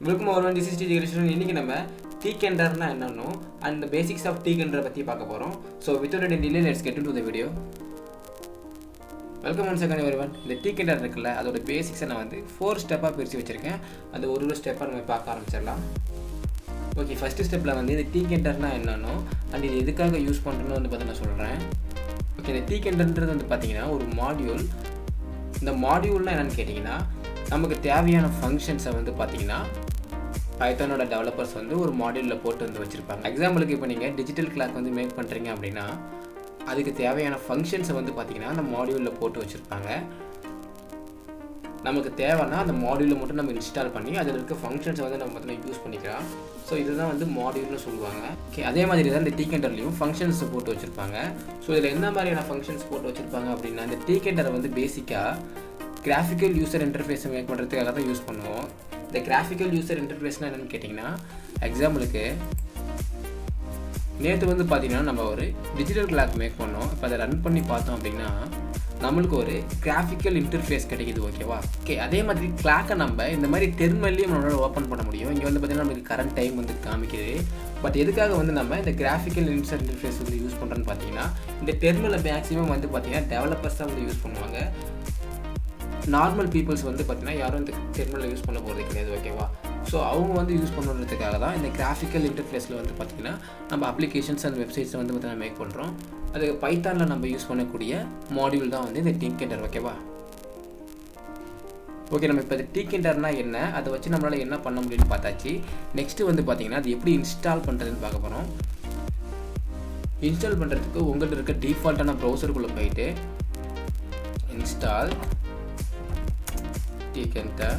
Welcome everyone, this is TKINTER. இன்னைக்கு நம்ம TKINTERனா என்னன்னு and the basics of TKINTER பத்தி பார்க்க போறோம். So without any delay, let's get into the video. Welcome once again everyone. இந்த TKINTER இருக்குல்ல, அதோட பேசிக்ஸை நான் வந்து 4 ஸ்டெப்பா பிரிச்சு வச்சிருக்கேன். அது ஒரு ஸ்டெப்பா நம்ம பார்க்க ஆரம்பிச்சிடலாம். ஓகே, ஃபர்ஸ்ட் ஸ்டெப்ல வந்து இந்த TKINTERனா என்னன்னு and இது எதுக்காக யூஸ் பண்றேன்னு வந்து பார்த்தா நான் சொல்றேன். ஓகே, இந்த TKINTERன்றது வந்து பாத்தீங்கன்னா ஒரு மாடியூல். இந்த மாடியூல்னா என்னன்னு கேட்டிங்கன்னா நமக்கு தேவையான ஃபங்க்ஷன்ஸை வந்து பார்த்தீங்கன்னா பைத்தானோட டெவலப்பர்ஸ் வந்து ஒரு மாடியூலில் போட்டு வந்து வச்சுருப்பாங்க. எக்ஸாம்பிளுக்கு இப்போ நீங்கள் டிஜிட்டல் கிளாக் வந்து மேக் பண்ணுறீங்க அப்படின்னா அதுக்கு தேவையான ஃபங்க்ஷன்ஸை வந்து பார்த்தீங்கன்னா அந்த மாடியூலில் போட்டு வச்சுருப்பாங்க. நமக்கு தேவைன்னா அந்த மாடியூலில் மட்டும் நம்ம இன்ஸ்டால் பண்ணி அதில் இருக்க ஃபங்க்ஷன்ஸை வந்து நம்ம பார்த்தீங்கன்னா யூஸ் பண்ணிக்கலாம். ஸோ இதுதான் வந்து மாடியூல்னு சொல்லுவாங்க. ஓகே, அதே மாதிரி தான் இந்த TKINTERலையும் ஃபங்க்ஷன்ஸை போட்டு வச்சுருப்பாங்க. ஸோ இதில் என்ன மாதிரியான ஃபங்க்ஷன்ஸ் போட்டு வச்சுருப்பாங்க அப்படின்னா இந்த TKINTER வந்து பேசிக்காக கிராஃபிக்கல் யூசர் இன்டர்ஃபேஸை மேக் பண்ணுறதுக்காக தான் யூஸ் பண்ணுவோம். இந்த கிராஃபிக்கல் யூசர் இன்டர்ஃபேஸ்னால் என்னென்னு கேட்டிங்கன்னா எக்ஸாம்பிளுக்கு நேற்று வந்து பார்த்திங்கன்னா நம்ம ஒரு டிஜிட்டல் கிளாக் மேக் பண்ணோம். இப்போ அதை ரன் பண்ணி பார்த்தோம் அப்படின்னா நம்மளுக்கு ஒரு கிராஃபிக்கல் இன்டர்ஃபேஸ் கிடைக்கிது. ஓகேவா? ஓகே, அதே மாதிரி கிளாக்கை நம்ம இந்த மாதிரி டெர்மினல்லையும் நம்மளால் ஓப்பன் பண்ண முடியும். இங்கே வந்து பார்த்திங்கன்னா நமக்கு கரண்ட் டைம் வந்து காமிக்குது. பட் எதுக்காக வந்து நம்ம இந்த கிராஃபிக்கல் யூசர் இன்டர்ஃபேஸ் வந்து யூஸ் பண்ணுறோன்னு பார்த்தீங்கன்னா இந்த டெர்மினலை மேக்ஸிமம் வந்து பார்த்திங்கன்னா டெவலப்பர்ஸ் தான் வந்து யூஸ் பண்ணுவாங்க. நார்மல் பீப்புள்ஸ் வந்து பார்த்திங்கன்னா யாரும் இந்த டெர்மினல் யூஸ் பண்ண போகிறது கிடையாது. ஓகேவா? ஸோ அவங்க வந்து யூஸ் பண்ணுறதுக்காக தான் இந்த கிராஃபிக்கல் இன்டர்ஃபேஸில் வந்து பார்த்திங்கன்னா நம்ம அப்ளிகேஷன்ஸ் அண்ட் வெப்சைட்ஸை வந்து பார்த்திங்கன்னா மேக் பண்ணுறோம். அது பைத்தானில் நம்ம யூஸ் பண்ணக்கூடிய மாடியூல் தான் வந்து இந்த TKINTER. ஓகேவா? ஓகே, நம்ம இப்போ இந்த TKINTERனா என்ன, அதை வச்சு நம்மளால் என்ன பண்ண முடியும்னு பார்த்தாச்சு. நெக்ஸ்ட்டு வந்து பார்த்திங்கன்னா அது எப்படி இன்ஸ்டால் பண்ணுறதுன்னு பார்க்க போகிறோம். இன்ஸ்டால் பண்ணுறதுக்கு உங்கள்கிட்ட இருக்க டிஃபால்ட்டான ப்ரௌசருக்குள்ளே போயிட்டு இன்ஸ்டால் TKINTER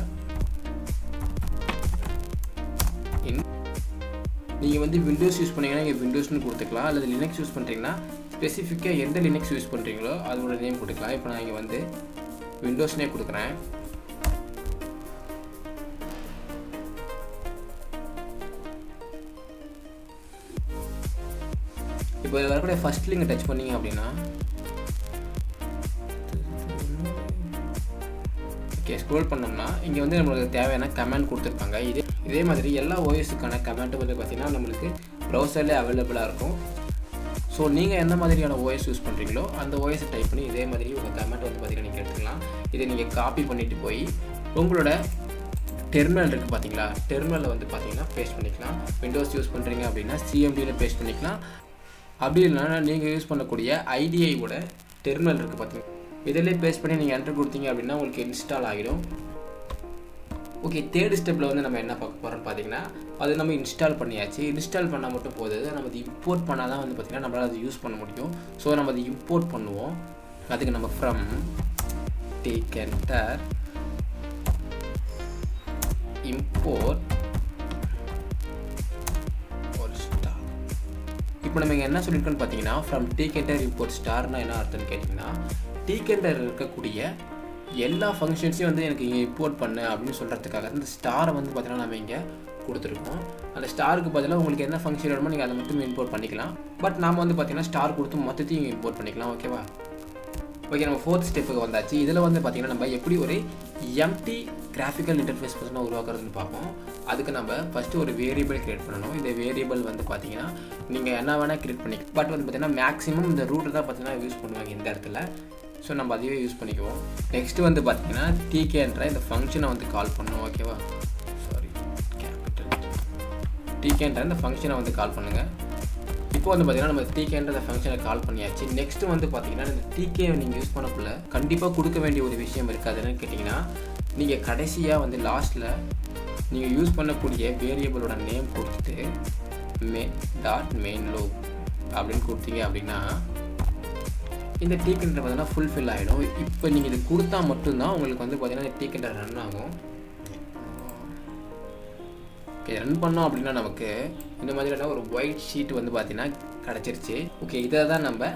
நீங்கள் வந்து விண்டோஸ் யூஸ் பண்ணிங்கன்னா நீங்கள் விண்டோஸ்னு கொடுத்துக்கலாம். அல்லது லினக்ஸ் யூஸ் பண்ணுறீங்கன்னா ஸ்பெசிஃபிக்காக எந்த லினக்ஸ் யூஸ் பண்ணுறீங்களோ அதோட நேம் கொடுக்கலாம். இப்போ நான் இங்கே வந்து விண்டோஸ்னே கொடுக்குறேன். இப்போ வரக்கூடிய ஃபர்ஸ்ட் லிங்கை டச் பண்ணிங்க அப்படின்னா ஓகே, ஸ்க்ரோல் பண்ணோம்னா இங்கே வந்து நம்மளுக்கு தேவையான கமெண்ட் கொடுத்துருப்பாங்க. இதே மாதிரி எல்லா ஓஎஸுக்கான கமெண்ட்டும் வந்து பார்த்திங்கன்னா நம்மளுக்கு ப்ரௌசர்லேயே அவைலபிளாக இருக்கும். ஸோ நீங்கள் எந்த மாதிரியான ஓஎஸ் யூஸ் பண்ணுறீங்களோ அந்த ஓஎஸை டைப் பண்ணி இதே மாதிரி உங்கள் கமெண்ட் வந்து பார்த்திங்கன்னா நீங்கள் எடுத்துக்கலாம். இதை நீங்கள் காப்பி பண்ணிவிட்டு போய் உங்களோட டெர்மினல் இருக்குது பார்த்தீங்களா, டெர்மினலில் வந்து பார்த்திங்கன்னா பேஸ்ட் பண்ணிக்கலாம். விண்டோஸ் யூஸ் பண்ணுறீங்க அப்படின்னா CMDயில் பேஸ்ட் பண்ணிக்கலாம். அப்படி இல்லைன்னா நீங்கள் யூஸ் பண்ணக்கூடிய ஐடிஐயோட டெர்மினல் இருக்குது பார்த்தீங்கன்னா இதிலே பேஸ்ட் பண்ணி நீங்கள் என்டர் கொடுத்தீங்க அப்படின்னா உங்களுக்கு இன்ஸ்டால் ஆகிடும். ஓகே, தேர்ட் ஸ்டெப்பில் வந்து நம்ம என்ன பார்க்க போகிறோம்னு பார்த்தீங்கன்னா அது நம்ம இன்ஸ்டால் பண்ணியாச்சு. இன்ஸ்டால் பண்ணால் மட்டும் போகுது, நம்ம அது இம்போர்ட் பண்ணால் தான் வந்து பார்த்திங்கன்னா நம்மளால் அது யூஸ் பண்ண முடியும். ஸோ நம்ம அது இம்போர்ட் பண்ணுவோம். அதுக்கு நம்ம ஃப்ரம் TKINTER இம்போர்ட் ஒரு ஸ்டார். இப்போ நம்ம இங்கே என்ன சொல்லியிருக்கோன்னு பார்த்தீங்கன்னா ஃப்ரம் TKINTER இம்போர்ட் ஸ்டார்னா என்ன அர்த்தம்னு கேட்டிங்கன்னா TKINTER இருக்கக்கூடிய எல்லா ஃபங்க்ஷன்ஸையும் வந்து எனக்கு இங்கே இம்போர்ட் பண்ணு அப்படின்னு சொல்கிறதுக்காக இந்த ஸ்டாரை வந்து பார்த்தீங்கன்னா நம்ம இங்கே கொடுத்துருக்கோம். அந்த ஸ்டாருக்கு பதிலாக உங்களுக்கு என்ன ஃபங்க்ஷன் வேணுமோ நீங்கள் அதை மட்டும் இம்போர்ட் பண்ணிக்கலாம். பட் நாம் வந்து பார்த்திங்கன்னா ஸ்டார் கொடுத்து மொத்தத்தையும் இம்போர்ட் பண்ணிக்கலாம். ஓகேவா? ஓகே, நம்ம ஃபோர்த் ஸ்டெப்புக்கு வந்தாச்சு. இதில் வந்து பார்த்திங்கன்னா நம்ம எப்படி ஒரு எம்டி கிராஃபிக்கல் இன்டர்ஃபேஸ் பார்த்தீங்கன்னா உருவாக்குறதுன்னு பார்ப்போம். அதுக்கு நம்ம ஃபஸ்ட்டு ஒரு வேரியபிள் க்ரியேட் பண்ணணும். இந்த வேரியபிள் வந்து பார்த்திங்கன்னா நீங்கள் என்ன வேணால் க்ரியேட் பண்ணிக்கலாம். பட் வந்து பார்த்திங்கன்னா மேக்ஸிமம் இந்த ரூட்டை தான் பார்த்திங்கன்னா யூஸ் பண்ணுவாங்க இந்த இடத்துல. ஸோ நம்ம அதையே யூஸ் பண்ணிக்குவோம். நெக்ஸ்ட்டு வந்து பார்த்திங்கன்னா TKINTER இந்த ஃபங்க்ஷனை வந்து கால் பண்ணணும். ஓகேவா? சாரி, கேபிட்டல் TKINTER இந்த ஃபங்க்ஷனை வந்து கால் பண்ணுங்கள். இப்போ வந்து பார்த்திங்கன்னா நம்ம TKINTER இந்த ஃபங்க்ஷனை கால் பண்ணியாச்சு. நெக்ஸ்ட்டு வந்து பார்த்திங்கன்னா இந்த TK நீங்கள் யூஸ் பண்ணக்குள்ள கண்டிப்பாக கொடுக்க வேண்டிய ஒரு விஷயம் இருக்குது. அது என்னன்னு கேட்டிங்கன்னா நீங்கள் கடைசியாக வந்து லாஸ்ட்டில் நீங்கள் யூஸ் பண்ணக்கூடிய வேரியபிளோட நேம் கொடுத்துட்டு main.mainloop அப்படின்னு கொடுத்தீங்க அப்படின்னா இந்த TKINTER பார்த்தீங்கன்னா ஃபுல்ஃபில் ஆகிடும். இப்போ நீங்கள் இது கொடுத்தா மட்டும்தான் உங்களுக்கு வந்து பார்த்தீங்கன்னா இந்த TKINTER ரன் ஆகும். ஓகே, ரன் பண்ணோம் அப்படின்னா நமக்கு இந்த மாதிரியான ஒரு ஒயிட் ஷீட் வந்து பார்த்தீங்கன்னா கிடச்சிருச்சு. ஓகே, இதை தான் நம்ம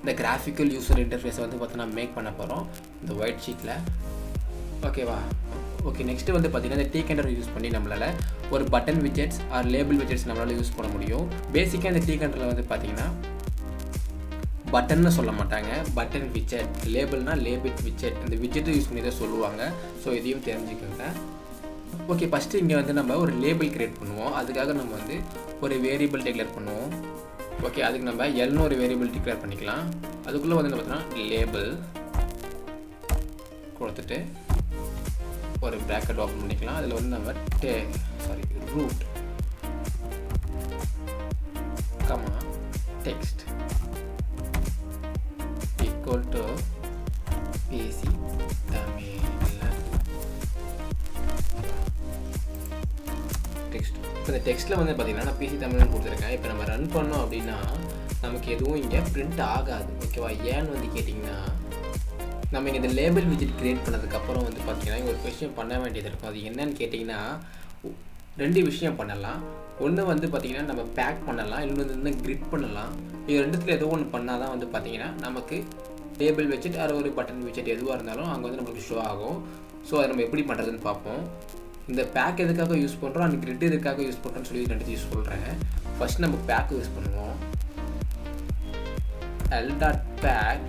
இந்த கிராஃபிக்கல் யூசர் இன்டர்ஃபேஸை வந்து பார்த்தீங்கன்னா மேக் பண்ண போகிறோம் இந்த ஒயிட் ஷீட்டில். ஓகேவா? ஓகே, நெக்ஸ்ட்டு வந்து பார்த்திங்கன்னா இந்த TKINTER யூஸ் பண்ணி நம்மளால் ஒரு button widgets or label widgets நம்மளால் யூஸ் பண்ண முடியும். பேசிக்காக இந்த TKINTERல வந்து பார்த்திங்கன்னா பட்டன்னு சொல்ல மாட்டாங்க, பட்டன் விஜெட். லேபிள்னா லேபிள் விஜெட். இந்த விஜெட்டை யூஸ் பண்ணி தான் சொல்லுவாங்க. ஸோ இதையும் தெரிஞ்சுக்கோங்க. ஓகே, ஃபஸ்ட்டு இங்கே வந்து நம்ம ஒரு லேபிள் கிரியேட் பண்ணுவோம். அதுக்காக நம்ம வந்து ஒரு வேரியபிள் டிக்ளேர் பண்ணுவோம். ஓகே, அதுக்கு நம்ம எல்னு ஒரு வேரியபிள் டிக்ளேர் பண்ணிக்கலாம். அதுக்குள்ளே வந்து என்ன பார்த்தோன்னா லேபிள் கொடுத்துட்டு ஒரு ப்ராக்கெட் ஓப்பன் பண்ணிக்கலாம். அதில் வந்து நம்ம root comma text equal to பேசி தமிழ் டெக்ஸ்ட். இப்போ இந்த டெக்ஸ்ட்டில் வந்து பார்த்திங்கன்னா நான் பேசி தமிழ்னு கொடுத்துருக்கேன். இப்போ நம்ம ரன் பண்ணோம் அப்படின்னா நமக்கு எதுவும் இங்கே பிரிண்ட் ஆகாது. ஓகேவா? ஏன்னு வந்து கேட்டிங்கன்னா நம்ம இங்கே இந்த லேபிள் விஜெட் க்ரியேட் பண்ணதுக்கப்புறம் வந்து பார்த்திங்கன்னா இங்கே ஒரு விஷயம் பண்ண வேண்டியது இருக்கும். அது என்னன்னு கேட்டிங்கன்னா 2 விஷயம் பண்ணலாம். ஒன்று வந்து பார்த்திங்கன்னா நம்ம பேக் பண்ணலாம், இன்னொன்று வந்து கிரிட் பண்ணலாம். இது ரெண்டுத்தில் ஏதோ ஒன்று பண்ணால் தான் வந்து பார்த்திங்கன்னா நமக்கு லேபிள் விஜெட் அது ஒரு பட்டன் விஜெட் எதுவாக இருந்தாலும் அங்கே வந்து நம்மளுக்கு ஷோ ஆகும். ஸோ அதை நம்ம எப்படி பண்ணுறதுன்னு பார்ப்போம். இந்த பேக் எதுக்காக யூஸ் பண்ணுறோம் அண்ட் கிரிட் எதுக்காக யூஸ் பண்ணுறோன்னு சொல்லி 2 யூஸ் சொல்கிறேன். ஃபஸ்ட் நம்ம பேக் யூஸ் பண்ணுவோம். l.pack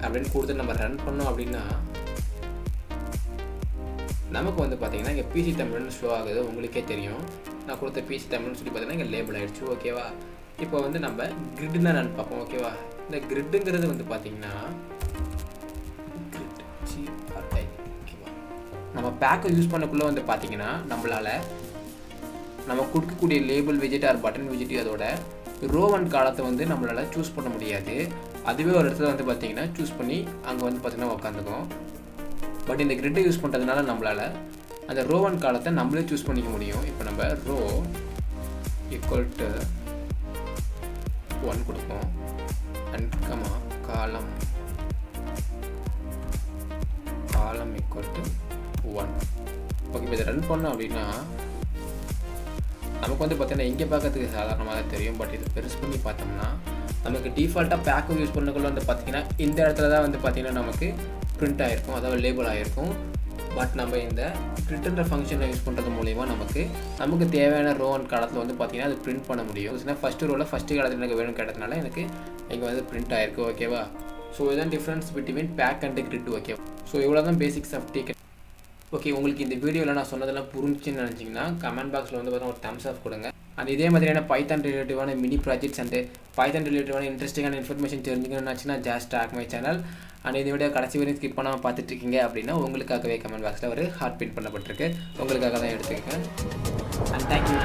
அப்படின்னு கொடுத்து நம்ம ரன் பண்ணோம் அப்படின்னா நமக்கு வந்து பார்த்தீங்கன்னா இங்கே பிசி தமிழ்னு ஷோ ஆகுது. உங்களுக்கே தெரியும், நான் கொடுத்த பிசி தமிழ்னு சொல்லி பார்த்தீங்கன்னா இங்கே லேபிள் ஆகிடுச்சு. ஓகேவா? இப்போ வந்து நம்ம கிரிட்னா ரன் பார்ப்போம். ஓகேவா? இந்த கிரிட்டுங்கிறது வந்து பார்த்தீங்கன்னா நம்ம பேக்கை யூஸ் பண்ணக்குள்ளே வந்து பார்த்தீங்கன்னா நம்மளால் நம்ம கொடுக்கக்கூடிய லேபிள் விஜெட் ஆர் பட்டன் விஜெட் அதோட ரோ அண்ட் காலத்தை வந்து நம்மளால் சூஸ் பண்ண முடியாது. அதுவே ஒரு இடத்துல வந்து பார்த்திங்கன்னா சூஸ் பண்ணி அங்கே வந்து பார்த்திங்கன்னா உட்காந்துக்கும். பட் இந்த கிரிட்டை யூஸ் பண்ணுறதுனால நம்மளால் அந்த ரோ அண்ட் காலத்தை நம்மளே சூஸ் பண்ணிக்க முடியும். இப்போ நம்ம ரோ ஈக்குவல் டு 1 கொடுப்போம் அண்ட் கமா காலம் ஈக்குவல் டு 1. ஓகே, இப்போ இதை ரன் பண்ணோம் அப்படின்னா நமக்கு வந்து பார்த்தீங்கன்னா இங்கே பார்க்கறதுக்கு சாதாரணமாக தான் தெரியும். பட் இது பெருசு பண்ணி பார்த்தோம்னா நமக்கு டிஃபால்ட்டாக பேக்கை யூஸ் பண்ணக்குள்ள வந்து பார்த்திங்கன்னா இந்த இடத்துல தான் வந்து பார்த்திங்கன்னா நமக்கு பிரிண்ட் ஆகிருக்கும், அதாவது லேபிள் ஆகிருக்கும். பட் நம்ம இந்த பிரிண்ட்ன்ற ஃபங்க்ஷனை யூஸ் பண்ணுறது மூலிமா நமக்கு தேவையான ரோ அண்ட் காலத்தில் வந்து பார்த்திங்கன்னா அது பிரிண்ட் பண்ண முடியும். ஏன்னா ஃபஸ்ட்டு ரோவில் ஃபஸ்ட்டு காலத்தில் எனக்கு வேணும் கேட்டதுனால எனக்கு இங்கே வந்து பிரிண்ட் ஆகிருக்கு. ஓகேவா? ஸோ இதுதான் difference between pack and grid. Okay, so இவ்வளோ தான் பேசிக்ஸ் ஆஃப் TKINTER. ஓகே, உங்களுக்கு இந்த வீடியோவில் நான் சொன்னதெல்லாம் புரிஞ்சுன்னு நினச்சிங்கன்னா கமெண்ட் பாக்ஸில் வந்து பார்த்தா ஒரு தம்ஸ் ஆஃப் கொடுங்க. அண்ட் இதே மாதிரியான பைத்தான் ரிலேட்டிவான மினி ப்ராஜெக்ட்ஸ் அண்ட் பைத்தான் ரிலேட்டிவான இன்ட்ரெஸ்டிங்கான இன்ஃபர்மேஷன் தெரிஞ்சுக்கணும்னுச்சுன்னா just talk my channel. And இந்த வீடியோ கடைசி வரையும் ஸ்கிப் பண்ணாமல் பார்த்துட்டு இருக்கீங்க அப்படின்னா உங்களுக்காகவே கமெண்ட் பாக்ஸில் ஒரு ஹார்ட் பின் பண்ணப்பட்டிருக்கு. உங்களுக்காக தான் எடுத்துக்கேன். And thank you.